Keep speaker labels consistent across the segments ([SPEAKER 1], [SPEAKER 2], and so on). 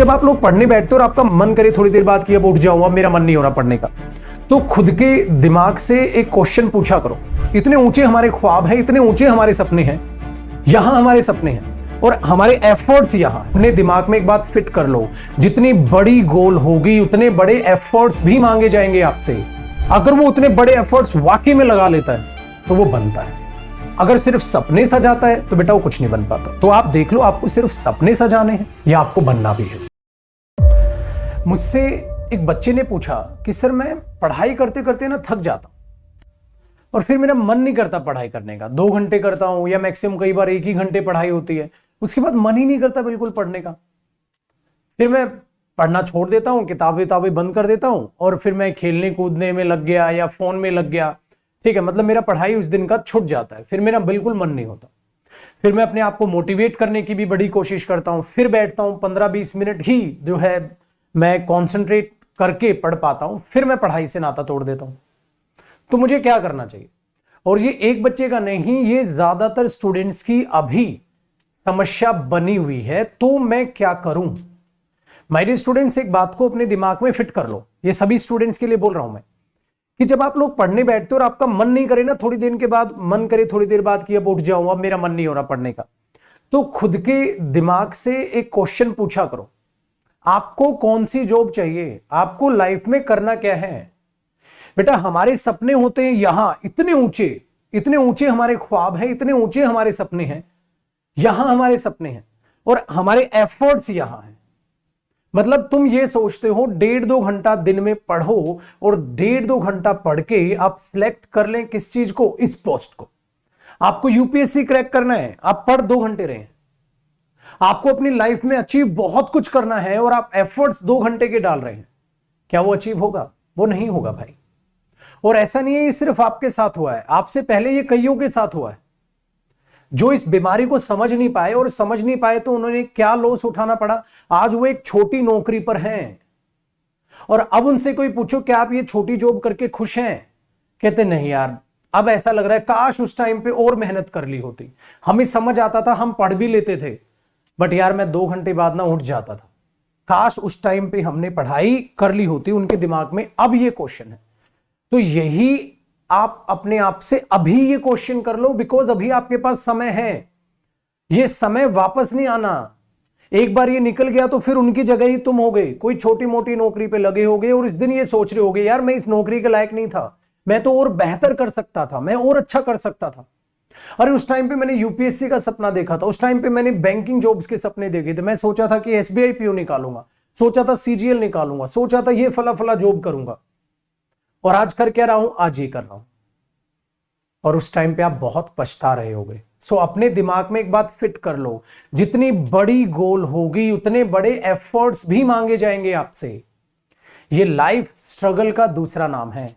[SPEAKER 1] जब आप लोग पढ़ने बैठते हो और आपका मन करे थोड़ी देर बाद कि अब उठ जाऊं, अब मेरा मन नहीं हो रहा पढ़ने का, तो खुद के दिमाग से एक क्वेश्चन पूछा करो। इतने ऊंचे हमारे ख्वाब हैं, इतने ऊंचे हमारे सपने हैं, यहां हमारे सपने हैं और हमारे एफर्ट्स यहां। अपने दिमाग में एक बात फिट कर लो, जितनी बड़ी गोल होगी उतने बड़े एफर्ट्स भी मांगे जाएंगे आपसे। अगर वो उतने बड़े एफर्ट्स वाकई में लगा लेता है तो वो बनता है। अगर सिर्फ सपने सजाता है तो बेटा वो कुछ नहीं बन पाता। तो आप देख लो, आपको सिर्फ सपने सजाने हैं या आपको बनना भी है। मुझसे एक बच्चे ने पूछा कि सर मैं पढ़ाई करते करते ना थक जाता हूं और फिर मेरा मन नहीं करता पढ़ाई करने का। 2 घंटे करता हूं या मैक्सिमम कई बार 1 ही घंटे पढ़ाई होती है, उसके बाद मन ही नहीं करता बिल्कुल पढ़ने का। फिर मैं पढ़ना छोड़ देता हूं, किताबें बंद कर देता हूं और फिर मैं खेलने कूदने में लग गया या फोन में लग गया। ठीक है, मतलब मेरा पढ़ाई उस दिन का छूट जाता है, फिर मेरा बिल्कुल मन नहीं होता। फिर मैं अपने आप को मोटिवेट करने की भी बड़ी कोशिश करता हूं, फिर बैठता हूं 15-20 मिनट ही जो है मैं कंसंट्रेट करके पढ़ पाता हूं, फिर मैं पढ़ाई से नाता तोड़ देता हूं। तो मुझे क्या करना चाहिए? और ये एक बच्चे का नहीं, ये ज्यादातर स्टूडेंट्स की अभी समस्या बनी हुई है। तो मैं क्या करूं? माय डियर स्टूडेंट्स, एक बात को अपने दिमाग में फिट कर लो, ये सभी स्टूडेंट्स के लिए बोल रहा हूं मैं, कि जब आप लोग पढ़ने बैठते हो और आपका मन नहीं करे ना, थोड़ी देर के बाद मन करे थोड़ी देर बाद कि अब उठ जाऊं, अब मेरा मन नहीं हो रहा पढ़ने का, तो खुद के दिमाग से एक क्वेश्चन पूछा करो, आपको कौन सी जॉब चाहिए? आपको लाइफ में करना क्या है? बेटा हमारे सपने होते हैं यहां, इतने ऊंचे हमारे ख्वाब हैं, इतने ऊंचे हमारे सपने हैं, यहां हमारे सपने हैं और हमारे एफर्ट्स यहां हैं। मतलब तुम ये सोचते हो 1.5-2 घंटा दिन में पढ़ो और 1.5-2 घंटा पढ़ के आप सिलेक्ट कर लें किस चीज को? इस पोस्ट को। आपको यूपीएससी क्रैक करना है, आप पढ़ 2 घंटे रहे। आपको अपनी लाइफ में अचीव बहुत कुछ करना है और आप एफर्ट्स 2 घंटे के डाल रहे हैं, क्या वो अचीव होगा? वो नहीं होगा भाई। और ऐसा नहीं है ये सिर्फ आपके साथ हुआ है, आपसे पहले ये कईयों के साथ हुआ है जो इस बीमारी को समझ नहीं पाए, और समझ नहीं पाए तो उन्होंने क्या लॉस उठाना पड़ा। आज वो एक छोटी नौकरी पर हैं और अब उनसे कोई पूछो क्या आप ये छोटी जॉब करके खुश हैं? कहते नहीं यार, अब ऐसा लग रहा है काश उस टाइम पे और मेहनत कर ली होती, हमें समझ आता था, हम पढ़ भी लेते थे, बट यार मैं 2 घंटे बाद ना उठ जाता था, काश उस टाइम पे हमने पढ़ाई कर ली होती। उनके दिमाग में अब ये क्वेश्चन है। तो यही आप अपने आप से अभी ये क्वेश्चन कर लो, बिकॉज अभी आपके पास समय है। ये समय वापस नहीं आना, एक बार ये निकल गया तो फिर उनकी जगह ही तुम हो गए, कोई छोटी मोटी नौकरी पे लगे होगे और इस दिन ये सोच रहे होगे यार मैं इस नौकरी के लायक नहीं था, मैं तो और बेहतर कर सकता था, मैं और अच्छा कर सकता था। अरे उस टाइम पे मैंने यूपीएससी का सपना देखा था, उस टाइम पे मैंने बैंकिंग जॉब्स के सपने देखे थे, मैं सोचा था कि एसबीआई पीओ निकालूंगा, सोचा था सीजीएल निकालूंगा, सोचा था ये फला फला जॉब करूंगा, और आज कर क्या रहा हूं? आज ये कर रहा हूं। और उस टाइम पे आप बहुत पछता रहे होगे। सो अपने दिमाग में एक बात फिट कर लो, जितनी बड़ी गोल होगी उतने बड़े एफर्ट्स भी मांगे जाएंगे आपसे। ये लाइफ स्ट्रगल का दूसरा नाम है।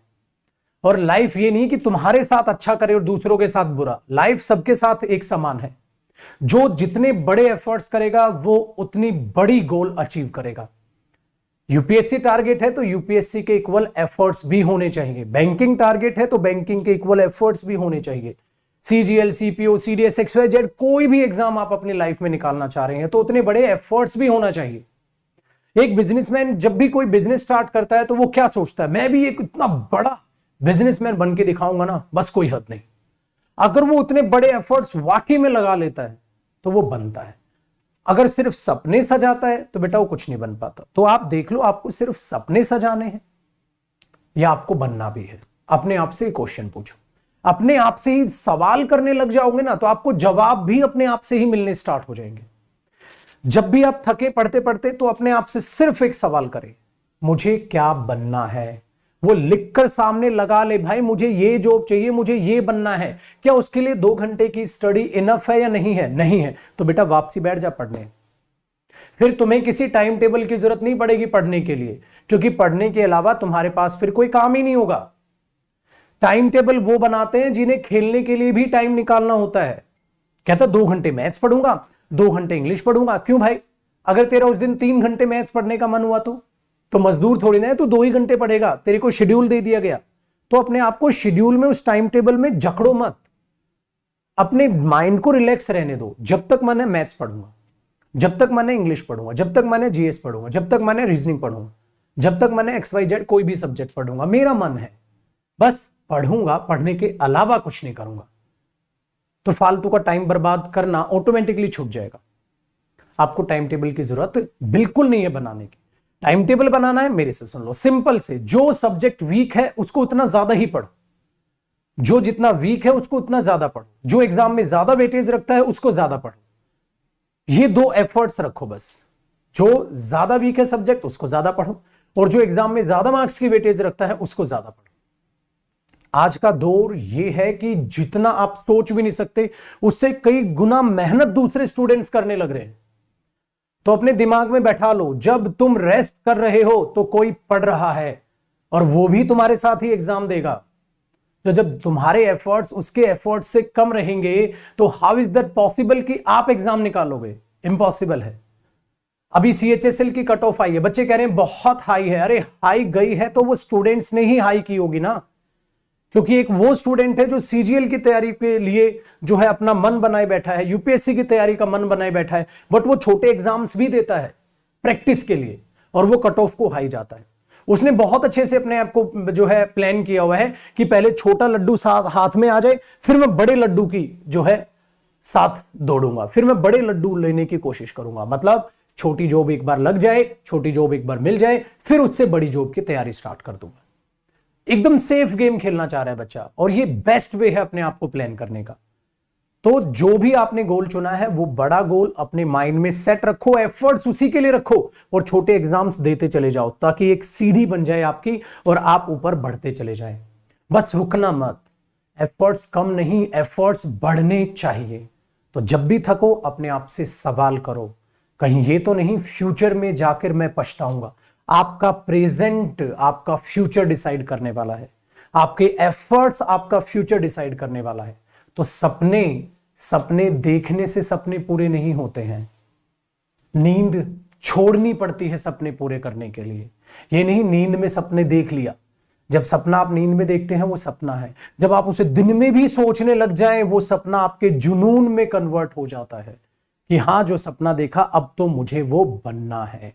[SPEAKER 1] और लाइफ ये नहीं कि तुम्हारे साथ अच्छा करे और दूसरों के साथ बुरा, लाइफ सबके साथ एक समान है। जो जितने बड़े एफर्ट्स करेगा वो उतनी बड़ी गोल अचीव करेगा। यूपीएससी टारगेट है तो यूपीएससी के इक्वल एफर्ट्स भी होने चाहिए, बैंकिंग टारगेट है तो बैंकिंग के इक्वल एफर्ट्स भी होने चाहिए, सीजीएल, सीपीओ, सीडीएस, एक्सवाईजेड, कोई भी एग्जाम आप अपनी लाइफ में निकालना चाह रहे हैं तो उतने बड़े एफर्ट्स भी होना चाहिए। एक बिजनेसमैन जब भी कोई बिजनेस स्टार्ट करता है तो वो क्या सोचता है? मैं भी एक इतना बड़ा बिजनेसमैन बन के दिखाऊंगा ना, बस कोई हद नहीं। अगर वो उतने बड़े एफर्ट्स वाकई में लगा लेता है तो वो बनता है। अगर सिर्फ सपने सजाता है तो बेटा वो कुछ नहीं बन पाता। तो आप देख लो, आपको सिर्फ सपने सजाने हैं या आपको बनना भी है? अपने आप से क्वेश्चन पूछो, अपने आप से ही सवाल करने लग जाओगे ना तो आपको जवाब भी अपने आप से ही मिलने स्टार्ट हो जाएंगे। जब भी आप थके पढ़ते पढ़ते तो अपने आप से सिर्फ एक सवाल करें, मुझे क्या बनना है? वो लिखकर सामने लगा ले, भाई मुझे ये जॉब चाहिए, मुझे ये बनना है। क्या उसके लिए 2 घंटे की स्टडी इनफ है या नहीं है? नहीं है तो बेटा वापसी बैठ जा पढ़ने। फिर तुम्हें किसी टाइम टेबल की जरूरत नहीं पड़ेगी पढ़ने के लिए, क्योंकि पढ़ने के अलावा तुम्हारे पास फिर कोई काम ही नहीं होगा। टाइम टेबल वो बनाते हैं जिन्हें खेलने के लिए भी टाइम निकालना होता है। कहता 2 घंटे मैथ्स पढ़ूंगा, 2 घंटे इंग्लिश पढ़ूंगा। क्यों भाई? अगर तेरा उस दिन 3 घंटे मैथ्स पढ़ने का मन हुआ तो मजदूर थोड़ी ना है, तू 2 ही घंटे पढ़ेगा, तेरे को शेड्यूल दे दिया गया। तो अपने आप को शेड्यूल में, उस टाइम टेबल में जकड़ो मत, अपने माइंड को रिलैक्स रहने दो। जब तक मन है मैथ्स पढ़ूंगा, जब तक मैंने इंग्लिश पढ़ूंगा, जब तक मैंने जीएस पढ़ूंगा, जब तक मैंने रीजनिंग पढ़ूंगा, जब तक मैंने XYZ कोई भी सब्जेक्ट पढ़ूंगा, मेरा मन है बस पढ़ूंगा, पढ़ने के अलावा कुछ नहीं करूंगा, तो फालतू का टाइम बर्बाद करना ऑटोमेटिकली छूट जाएगा। आपको टाइम टेबल की जरूरत बिल्कुल नहीं है बनाने की। टाइम टेबल बनाना है मेरे से सुन लो, सिंपल से, जो सब्जेक्ट वीक है उसको उतना ज्यादा ही पढ़ो, जो जितना वीक है उसको उतना ज्यादा पढ़ो, जो एग्जाम में ज्यादा वेटेज रखता है उसको ज्यादा पढ़ो। ये 2 एफर्ट्स रखो बस। जो ज्यादा वीक है सब्जेक्ट उसको ज्यादा पढ़ो, और जो एग्जाम में ज्यादा मार्क्स की वेटेज रखता है उसको ज्यादा पढ़ो। आज का दौर यह है कि जितना आप सोच भी नहीं सकते उससे कई गुना मेहनत दूसरे स्टूडेंट्स करने लग रहे हैं। तो अपने दिमाग में बैठा लो, जब तुम रेस्ट कर रहे हो तो कोई पढ़ रहा है, और वो भी तुम्हारे साथ ही एग्जाम देगा। तो जब तुम्हारे एफर्ट्स उसके एफर्ट्स से कम रहेंगे तो हाउ इज दैट पॉसिबल कि आप एग्जाम निकालोगे? इम्पॉसिबल है। अभी CHSL की कट ऑफ आई है, बच्चे कह रहे हैं बहुत हाई है। अरे हाई गई है तो वो स्टूडेंट्स ने ही हाई की होगी ना, क्योंकि एक वो स्टूडेंट है जो CGL की तैयारी के लिए जो है अपना मन बनाए बैठा है, UPSC की तैयारी का मन बनाए बैठा है, बट वो छोटे एग्जाम्स भी देता है प्रैक्टिस के लिए, और वो कट ऑफ को हाई जाता है। उसने बहुत अच्छे से अपने आप को जो है प्लान किया हुआ है कि पहले छोटा लड्डू साथ हाथ में आ जाए, फिर मैं बड़े लड्डू की जो है साथ दौड़ूंगा, फिर मैं बड़े लड्डू लेने की कोशिश करूंगा। मतलब छोटी जॉब एक बार लग जाए, छोटी जॉब एक बार मिल जाए, फिर उससे बड़ी जॉब की तैयारी स्टार्ट कर दूंगा। एकदम सेफ गेम खेलना चाह रहा है बच्चा, और ये बेस्ट वे है अपने आप को प्लान करने का। तो जो भी आपने गोल चुना है वो बड़ा गोल अपने माइंड में सेट रखो, एफर्ट्स उसी के लिए रखो, और छोटे एग्जाम्स देते चले जाओ, ताकि एक सीढ़ी बन जाए आपकी और आप ऊपर बढ़ते चले जाएं। बस रुकना मत, एफर्ट्स कम नहीं, एफर्ट्स बढ़ने चाहिए। तो जब भी थको अपने आप से सवाल करो, कहीं ये तो नहीं फ्यूचर में जाकर मैं पछताऊंगा। आपका प्रेजेंट आपका फ्यूचर डिसाइड करने वाला है, आपके एफर्ट्स आपका फ्यूचर डिसाइड करने वाला है। तो सपने देखने से सपने पूरे नहीं होते हैं, नींद छोड़नी पड़ती है सपने पूरे करने के लिए। ये नहीं नींद में सपने देख लिया, जब सपना आप नींद में देखते हैं वो सपना है, जब आप उसे दिन में भी सोचने लग जाएं वो सपना आपके जुनून में कन्वर्ट हो जाता है कि हां जो सपना देखा अब तो मुझे वो बनना है।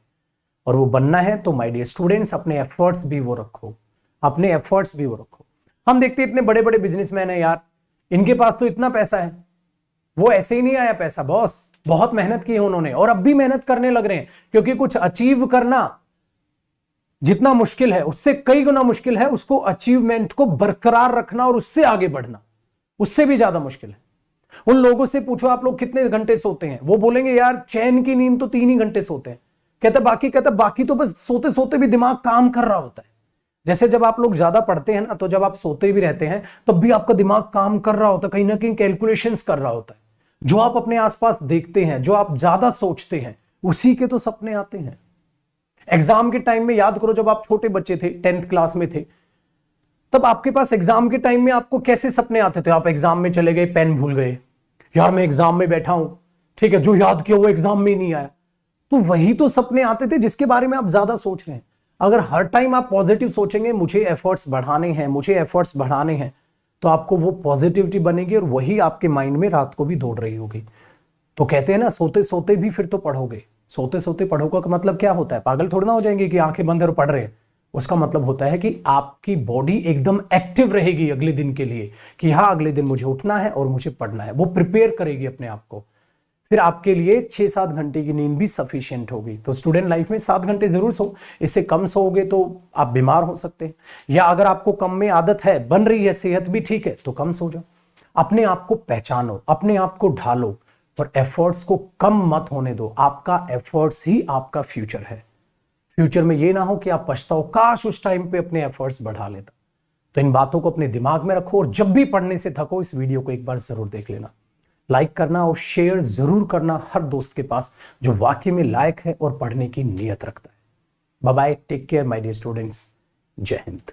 [SPEAKER 1] और वो बनना है तो माय डियर स्टूडेंट्स अपने एफर्ट्स भी वो रखो, अपने एफर्ट्स भी वो रखो। हम देखते हैं इतने बड़े बड़े बिजनेसमैन हैं यार, इनके पास तो इतना पैसा है, वो ऐसे ही नहीं आया पैसा बॉस, बहुत मेहनत की है उन्होंने, और अब भी मेहनत करने लग रहे हैं, क्योंकि कुछ अचीव करना जितना मुश्किल है उससे कई गुना मुश्किल है उसको अचीवमेंट को बरकरार रखना, और उससे आगे बढ़ना उससे भी ज्यादा मुश्किल है। उन लोगों से पूछो आप लोग कितने घंटे सोते हैं, वो बोलेंगे यार चैन की नींद तो 3 ही घंटे सोते हैं। कहता बाकी तो बस सोते सोते भी दिमाग काम कर रहा होता है। जैसे जब आप लोग ज्यादा पढ़ते हैं ना, तो जब आप सोते भी रहते हैं तब भी आपका दिमाग काम कर रहा होता है, कहीं ना कहीं कैलकुलेशंस कर रहा होता है। जो आप अपने आसपास देखते हैं, जो आप ज्यादा सोचते हैं, उसी के तो सपने आते हैं। एग्जाम के टाइम में याद करो, जब आप छोटे बच्चे थे, 10th क्लास में थे, तब आपके पास एग्जाम के टाइम में आपको कैसे सपने आते थे? आप एग्जाम में चले गए, पेन भूल गए, यार मैं एग्जाम में बैठा हूं, ठीक है, जो याद किया वो एग्जाम में नहीं आया। तो वही तो सपने आते थे जिसके बारे में आप ज्यादा सोच रहे हैं। अगर हर टाइम आप पॉजिटिव सोचेंगे, मुझे एफर्ट्स बढ़ाने हैं, मुझे एफर्ट्स बढ़ाने हैं, तो आपको वो पॉजिटिविटी बनेगी और वही आपके माइंड में रात को भी दौड़ रही होगी। तो कहते हैं ना, सोते सोते भी फिर तो पढ़ोगे। सोते सोते पढ़ोगे का मतलब क्या होता है? पागल थोड़ा ना हो जाएंगे कि आंखें बंद और पढ़ रहे हैं। उसका मतलब होता है कि आपकी बॉडी एकदम एक्टिव रहेगी अगले दिन के लिए, कि हाँ अगले दिन मुझे उठना है और मुझे पढ़ना है। वो प्रिपेयर करेगी अपने आप को। फिर आपके लिए 6-7 घंटे की नींद भी सफिशिएंट होगी। तो स्टूडेंट लाइफ में 7 घंटे जरूर सो, इससे कम सोओगे तो आप बीमार हो सकते हैं, या अगर आपको कम में आदत है, बन रही है, सेहत भी ठीक है, तो कम सो जाओ। अपने आप को पहचानो, अपने आप को ढालो, और एफर्ट्स को कम मत होने दो। आपका एफर्ट्स ही आपका फ्यूचर है। फ्यूचर में ये ना हो कि आप पछताओ, काश उस टाइम पे अपने एफर्ट्स बढ़ा लेता। तो इन बातों को अपने दिमाग में रखो, और जब भी पढ़ने से थको इस वीडियो को एक बार जरूर देख लेना। लाइक करना और शेयर जरूर करना हर दोस्त के पास जो वाकई में लायक है और पढ़ने की नीयत रखता है। Bye bye, take care my dear students, जय हिंद।